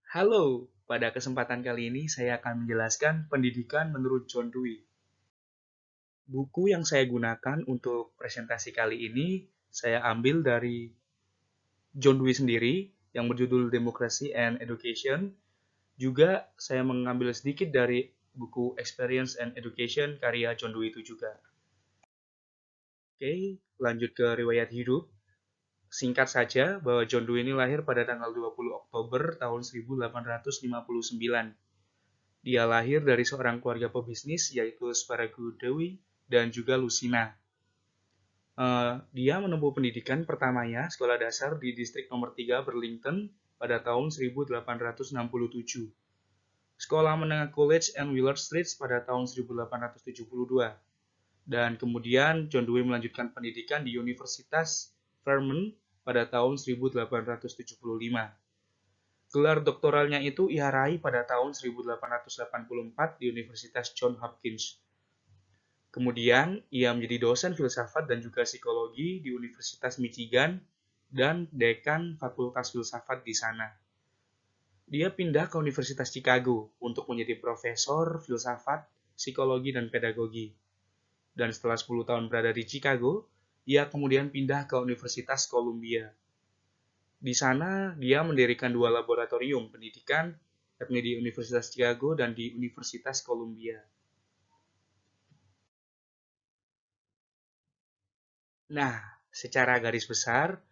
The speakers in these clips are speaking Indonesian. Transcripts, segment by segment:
Halo, pada kesempatan kali ini saya akan menjelaskan pendidikan menurut John Dewey. Buku yang saya gunakan untuk presentasi kali ini saya ambil dari John Dewey sendiri yang berjudul Democracy and Education. Juga saya mengambil sedikit dari buku Experience and Education karya John Dewey itu juga. Oke, lanjut ke riwayat hidup. Singkat saja bahwa John Dewey ini lahir pada tanggal 20 Oktober tahun 1859. Dia lahir dari seorang keluarga pebisnis yaitu Sprague Dewey dan juga Lucina. Dia menempuh pendidikan pertamanya sekolah dasar di distrik nomor 3 Burlington pada tahun 1867. Sekolah menengah College and Willard Street pada tahun 1872. Dan kemudian John Dewey melanjutkan pendidikan di Universitas Vermont pada tahun 1875. Gelar doktoralnya itu ia raih pada tahun 1884 di Universitas Johns Hopkins. Kemudian, ia menjadi dosen filsafat dan juga psikologi di Universitas Michigan dan dekan Fakultas Filsafat di sana. Dia pindah ke Universitas Chicago untuk menjadi profesor filsafat, psikologi, dan pedagogi. Dan setelah 10 tahun berada di Chicago, ia kemudian pindah ke Universitas Columbia. Di sana, dia mendirikan dua laboratorium pendidikan, yakni di Universitas Chicago dan di Universitas Columbia. Nah, secara garis besar,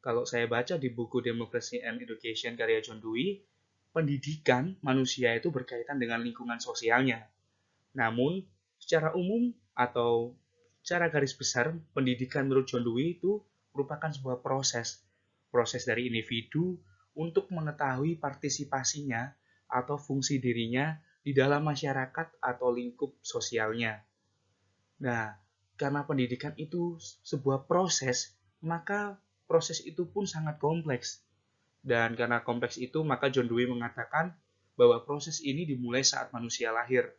kalau saya baca di buku Democracy and Education karya John Dewey, pendidikan manusia itu berkaitan dengan lingkungan sosialnya. Namun, secara umum atau secara garis besar, pendidikan menurut John Dewey itu merupakan sebuah proses dari individu untuk mengetahui partisipasinya atau fungsi dirinya di dalam masyarakat atau lingkup sosialnya. Nah, karena pendidikan itu sebuah proses, maka proses itu pun sangat kompleks. Dan karena kompleks itu, maka John Dewey mengatakan bahwa proses ini dimulai saat manusia lahir.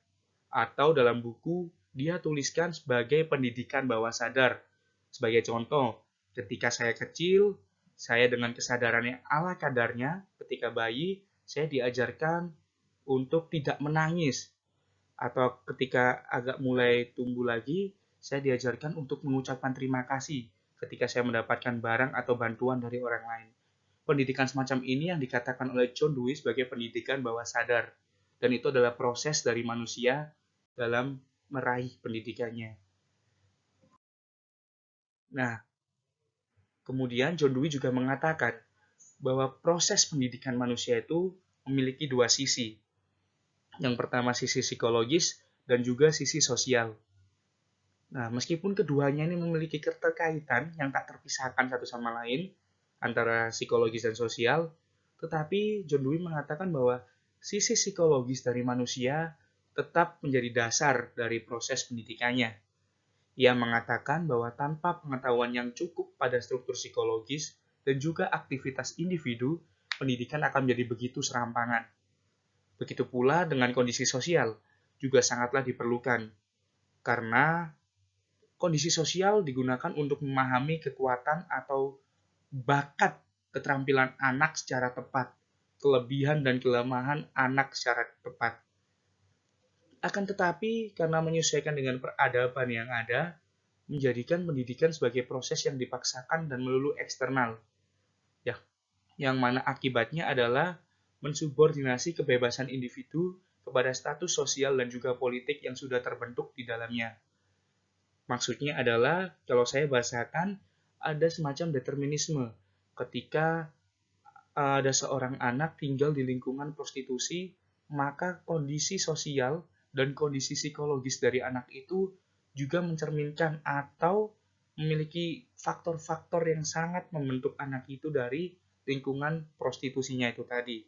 Atau dalam buku, dia tuliskan sebagai pendidikan bawah sadar. Sebagai contoh, ketika saya kecil, saya dengan kesadaran yang ala kadarnya, ketika bayi, saya diajarkan untuk tidak menangis, atau ketika agak mulai tumbuh lagi, saya diajarkan untuk mengucapkan terima kasih ketika saya mendapatkan barang atau bantuan dari orang lain. Pendidikan semacam ini yang dikatakan oleh John Dewey sebagai pendidikan bawah sadar. Dan itu adalah proses dari manusia dalam meraih pendidikannya. Nah, kemudian John Dewey juga mengatakan bahwa proses pendidikan manusia itu memiliki dua sisi. Yang pertama sisi psikologis dan juga sisi sosial. Nah, meskipun keduanya ini memiliki keterkaitan yang tak terpisahkan satu sama lain antara psikologis dan sosial, tetapi John Dewey mengatakan bahwa sisi psikologis dari manusia tetap menjadi dasar dari proses pendidikannya. Ia mengatakan bahwa tanpa pengetahuan yang cukup pada struktur psikologis dan juga aktivitas individu, pendidikan akan menjadi begitu serampangan. Begitu pula dengan kondisi sosial, juga sangatlah diperlukan, karena kondisi sosial digunakan untuk memahami kekuatan atau bakat keterampilan anak secara tepat, kelebihan dan kelemahan anak secara tepat. Akan tetapi, karena menyesuaikan dengan peradaban yang ada, menjadikan pendidikan sebagai proses yang dipaksakan dan melulu eksternal. Ya, yang mana akibatnya adalah mensubordinasi kebebasan individu kepada status sosial dan juga politik yang sudah terbentuk di dalamnya. Maksudnya adalah, kalau saya bahasakan, ada semacam determinisme ketika ada seorang anak tinggal di lingkungan prostitusi, maka kondisi sosial dan kondisi psikologis dari anak itu juga mencerminkan atau memiliki faktor-faktor yang sangat membentuk anak itu dari lingkungan prostitusinya itu tadi.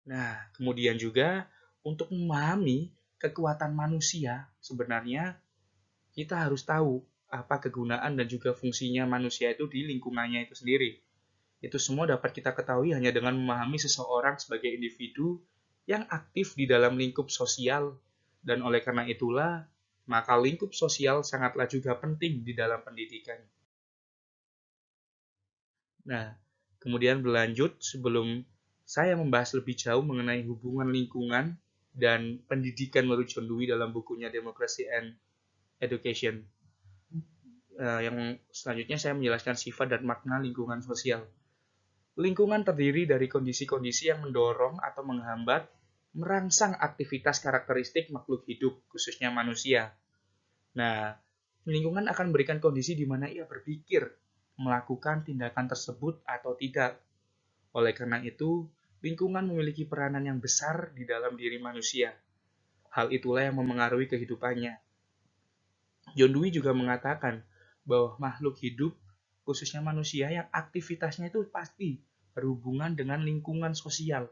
Nah, kemudian juga untuk memahami kekuatan manusia, sebenarnya kita harus tahu apa kegunaan dan juga fungsinya manusia itu di lingkungannya itu sendiri. Itu semua dapat kita ketahui hanya dengan memahami seseorang sebagai individu yang aktif di dalam lingkup sosial. Dan oleh karena itulah, maka lingkup sosial sangatlah juga penting di dalam pendidikan. Nah, Kemudian berlanjut, sebelum saya membahas lebih jauh mengenai hubungan lingkungan dan pendidikan menurut John Dewey dalam bukunya Democracy and Education. Yang selanjutnya saya menjelaskan sifat dan makna lingkungan sosial. Lingkungan terdiri dari kondisi-kondisi yang mendorong atau menghambat, merangsang aktivitas karakteristik makhluk hidup, khususnya manusia. Nah, lingkungan akan memberikan kondisi di mana ia berpikir, melakukan tindakan tersebut atau tidak. Oleh karena itu, lingkungan memiliki peranan yang besar di dalam diri manusia. Hal itulah yang memengaruhi kehidupannya. John Dewey juga mengatakan bahwa makhluk hidup, khususnya manusia, yang aktivitasnya itu pasti berhubungan dengan lingkungan sosial.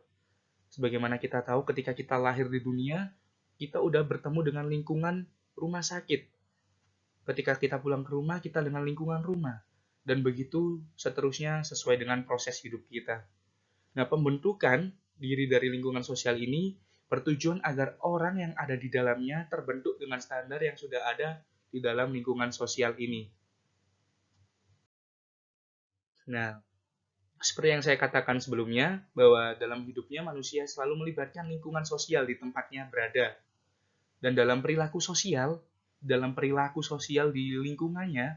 Sebagaimana kita tahu ketika kita lahir di dunia, kita udah bertemu dengan lingkungan rumah sakit. Ketika kita pulang ke rumah, kita dengan lingkungan rumah. Dan begitu seterusnya sesuai dengan proses hidup kita. Nah, pembentukan diri dari lingkungan sosial ini bertujuan agar orang yang ada di dalamnya terbentuk dengan standar yang sudah ada di dalam lingkungan sosial ini. Nah, seperti yang saya katakan sebelumnya, bahwa dalam hidupnya manusia selalu melibatkan lingkungan sosial di tempatnya berada. Dan dalam perilaku sosial di lingkungannya,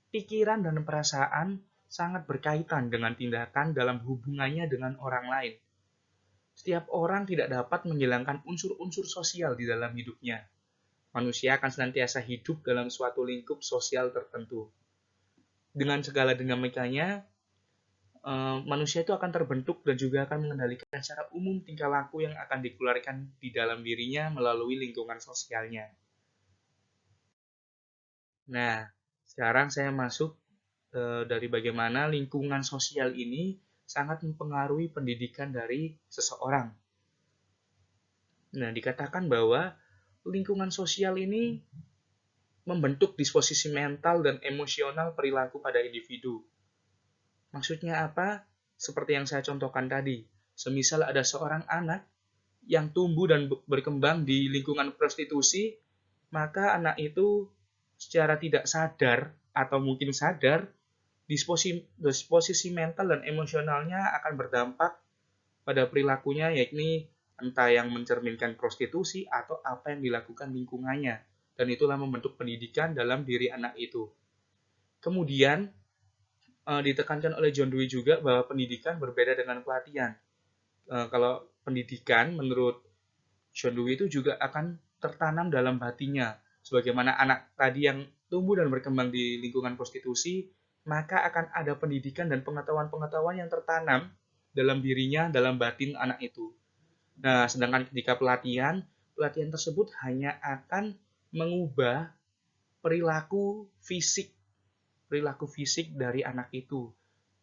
pikiran dan perasaan sangat berkaitan dengan tindakan dalam hubungannya dengan orang lain. Setiap orang tidak dapat menghilangkan unsur-unsur sosial di dalam hidupnya. Manusia akan senantiasa hidup dalam suatu lingkup sosial tertentu. Dengan segala dinamikanya, manusia itu akan terbentuk dan juga akan mengendalikan secara umum tingkah laku yang akan dikeluarkan di dalam dirinya melalui lingkungan sosialnya. Nah, sekarang saya masuk dari bagaimana lingkungan sosial ini sangat mempengaruhi pendidikan dari seseorang. Nah, dikatakan bahwa lingkungan sosial ini membentuk disposisi mental dan emosional perilaku pada individu. Maksudnya apa? Seperti yang saya contohkan tadi. Semisal ada seorang anak yang tumbuh dan berkembang di lingkungan prostitusi, maka anak itu secara tidak sadar atau mungkin sadar, disposisi mental dan emosionalnya akan berdampak pada perilakunya, yakni entah yang mencerminkan prostitusi atau apa yang dilakukan lingkungannya. Dan itulah membentuk pendidikan dalam diri anak itu. Kemudian, ditekankan oleh John Dewey juga bahwa pendidikan berbeda dengan pelatihan. Kalau pendidikan menurut John Dewey itu juga akan tertanam dalam hatinya. Sebagaimana anak tadi yang tumbuh dan berkembang di lingkungan prostitusi, maka akan ada pendidikan dan pengetahuan-pengetahuan yang tertanam dalam dirinya, dalam batin anak itu. Nah, sedangkan ketika pelatihan tersebut hanya akan mengubah perilaku fisik dari anak itu.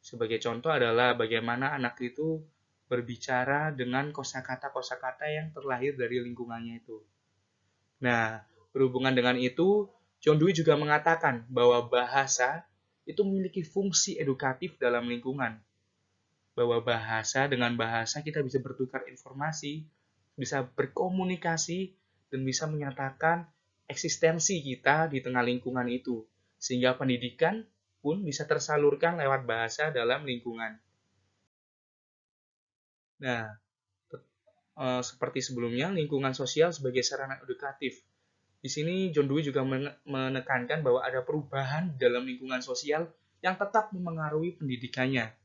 Sebagai contoh adalah bagaimana anak itu berbicara dengan kosakata-kosakata yang terlahir dari lingkungannya itu. Nah, berhubungan dengan itu, John Dewey juga mengatakan bahwa bahasa itu memiliki fungsi edukatif dalam lingkungan. Bahwa dengan bahasa kita bisa bertukar informasi, bisa berkomunikasi, dan bisa menyatakan eksistensi kita di tengah lingkungan itu. Sehingga pendidikan pun bisa tersalurkan lewat bahasa dalam lingkungan. Nah, seperti sebelumnya, lingkungan sosial sebagai sarana edukatif. Di sini John Dewey juga menekankan bahwa ada perubahan dalam lingkungan sosial yang tetap memengaruhi pendidikannya.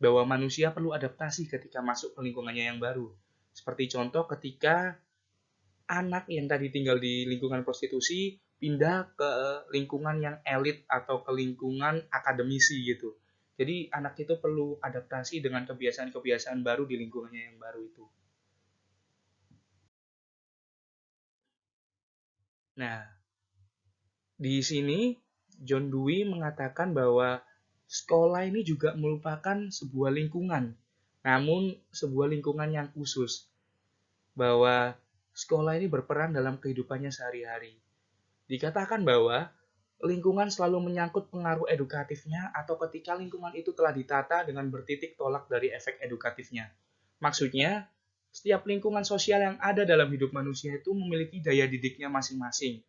Bahwa manusia perlu adaptasi ketika masuk ke lingkungannya yang baru. Seperti contoh ketika anak yang tadi tinggal di lingkungan prostitusi pindah ke lingkungan yang elit atau ke lingkungan akademisi gitu. Jadi anak itu perlu adaptasi dengan kebiasaan-kebiasaan baru di lingkungannya yang baru itu. Nah, di sini John Dewey mengatakan bahwa sekolah ini juga merupakan sebuah lingkungan, namun sebuah lingkungan yang khusus. Bahwa sekolah ini berperan dalam kehidupannya sehari-hari. Dikatakan bahwa lingkungan selalu menyangkut pengaruh edukatifnya atau ketika lingkungan itu telah ditata dengan bertitik tolak dari efek edukatifnya. Maksudnya, setiap lingkungan sosial yang ada dalam hidup manusia itu memiliki daya didiknya masing-masing.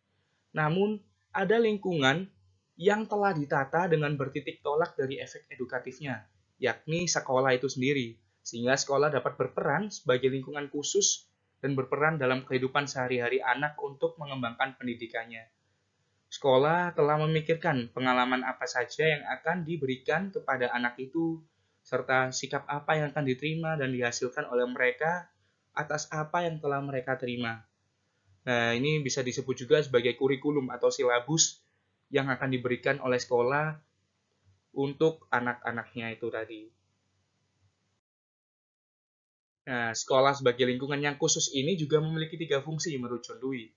Namun, ada lingkungan yang telah ditata dengan bertitik tolak dari efek edukatifnya. yakni sekolah itu sendiri, sehingga sekolah dapat berperan sebagai lingkungan khusus dan berperan dalam kehidupan sehari-hari anak untuk mengembangkan pendidikannya. Sekolah telah memikirkan pengalaman apa saja yang akan diberikan kepada anak itu, serta sikap apa yang akan diterima dan dihasilkan oleh mereka atas apa yang telah mereka terima. Nah, ini bisa disebut juga sebagai kurikulum atau silabus yang akan diberikan oleh sekolah untuk anak-anaknya itu tadi. Nah, sekolah sebagai lingkungan yang khusus ini juga memiliki 3 fungsi menurut John Dewey.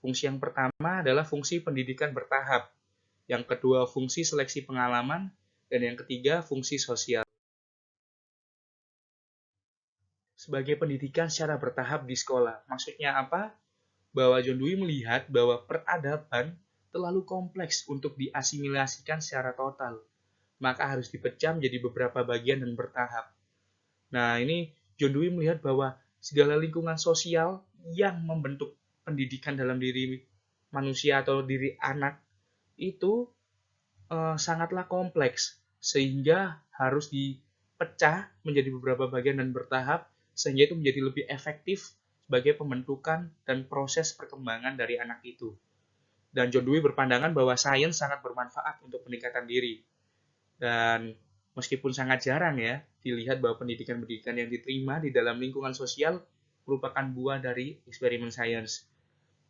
Fungsi yang pertama adalah fungsi pendidikan bertahap, yang kedua fungsi seleksi pengalaman, dan yang ketiga fungsi sosial. Sebagai pendidikan secara bertahap di sekolah, maksudnya apa? Bahwa John Dewey melihat bahwa peradaban terlalu kompleks untuk diasimilasikan secara total, maka harus dipecah menjadi beberapa bagian dan bertahap. Nah, ini John Dewey melihat bahwa segala lingkungan sosial yang membentuk pendidikan dalam diri manusia atau diri anak itu sangatlah kompleks, sehingga harus dipecah menjadi beberapa bagian dan bertahap, sehingga itu menjadi lebih efektif sebagai pembentukan dan proses perkembangan dari anak itu. Dan John Dewey berpandangan bahwa sains sangat bermanfaat untuk peningkatan diri. Dan meskipun sangat jarang ya dilihat bahwa pendidikan-pendidikan yang diterima di dalam lingkungan sosial merupakan buah dari eksperimen sains.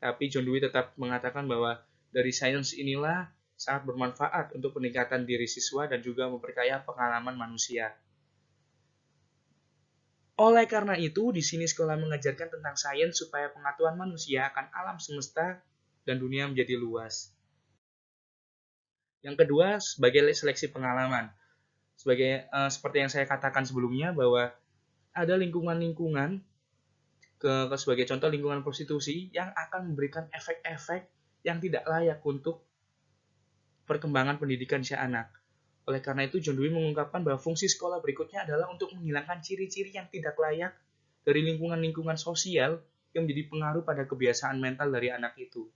Tapi John Dewey tetap mengatakan bahwa dari sains inilah sangat bermanfaat untuk peningkatan diri siswa dan juga memperkaya pengalaman manusia. Oleh karena itu, di sini sekolah mengajarkan tentang sains supaya pengetahuan manusia akan alam semesta dan dunia menjadi luas. Yang kedua, sebagai seleksi pengalaman. Seperti yang saya katakan sebelumnya bahwa ada lingkungan-lingkungan sebagai contoh lingkungan prostitusi yang akan memberikan efek-efek yang tidak layak untuk perkembangan pendidikan si anak. Oleh karena itu, John Dewey mengungkapkan bahwa fungsi sekolah berikutnya adalah untuk menghilangkan ciri-ciri yang tidak layak dari lingkungan-lingkungan sosial yang menjadi pengaruh pada kebiasaan mental dari anak itu.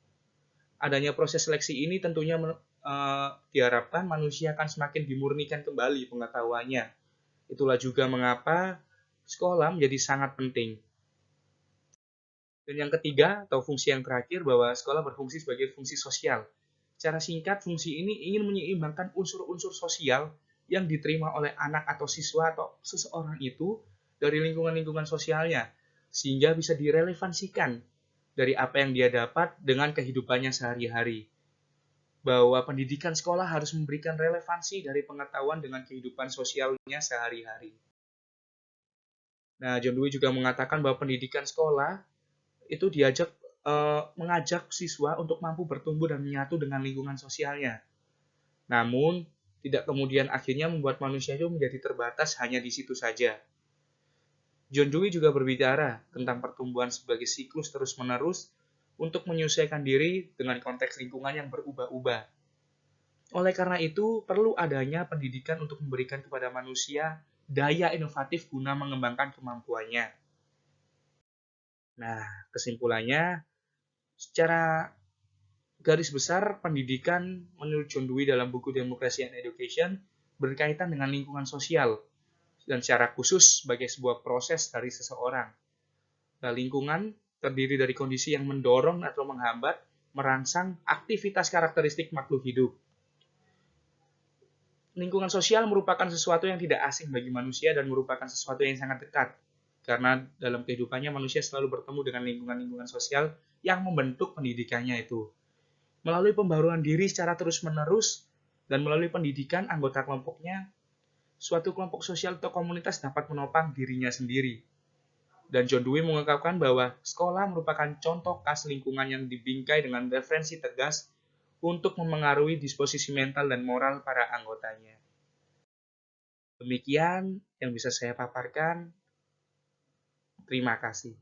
Adanya proses seleksi ini tentunya diharapkan manusia akan semakin dimurnikan kembali pengetahuannya. Itulah juga mengapa sekolah menjadi sangat penting. Dan yang ketiga, atau fungsi yang terakhir, bahwa sekolah berfungsi sebagai fungsi sosial. Secara singkat, fungsi ini ingin menyeimbangkan unsur-unsur sosial yang diterima oleh anak atau siswa atau seseorang itu dari lingkungan-lingkungan sosialnya, sehingga bisa direlevansikan dari apa yang dia dapat dengan kehidupannya sehari-hari. Bahwa pendidikan sekolah harus memberikan relevansi dari pengetahuan dengan kehidupan sosialnya sehari-hari. Nah, John Dewey juga mengatakan bahwa pendidikan sekolah itu mengajak siswa untuk mampu bertumbuh dan menyatu dengan lingkungan sosialnya. Namun, tidak kemudian akhirnya membuat manusia itu menjadi terbatas hanya di situ saja. John Dewey juga berbicara tentang pertumbuhan sebagai siklus terus-menerus untuk menyesuaikan diri dengan konteks lingkungan yang berubah-ubah. Oleh karena itu, perlu adanya pendidikan untuk memberikan kepada manusia daya inovatif guna mengembangkan kemampuannya. Nah, kesimpulannya, secara garis besar, pendidikan menurut John Dewey dalam buku Democracy and Education berkaitan dengan lingkungan sosial dan secara khusus sebagai sebuah proses dari seseorang. Nah, lingkungan terdiri dari kondisi yang mendorong atau menghambat, merangsang aktivitas karakteristik makhluk hidup. Lingkungan sosial merupakan sesuatu yang tidak asing bagi manusia dan merupakan sesuatu yang sangat dekat. Karena dalam kehidupannya manusia selalu bertemu dengan lingkungan-lingkungan sosial yang membentuk pendidikannya itu. Melalui pembaruan diri secara terus-menerus dan melalui pendidikan anggota kelompoknya, suatu kelompok sosial atau komunitas dapat menopang dirinya sendiri. Dan John Dewey mengungkapkan bahwa sekolah merupakan contoh khas lingkungan yang dibingkai dengan referensi tegas untuk memengaruhi disposisi mental dan moral para anggotanya. Demikian yang bisa saya paparkan. Terima kasih.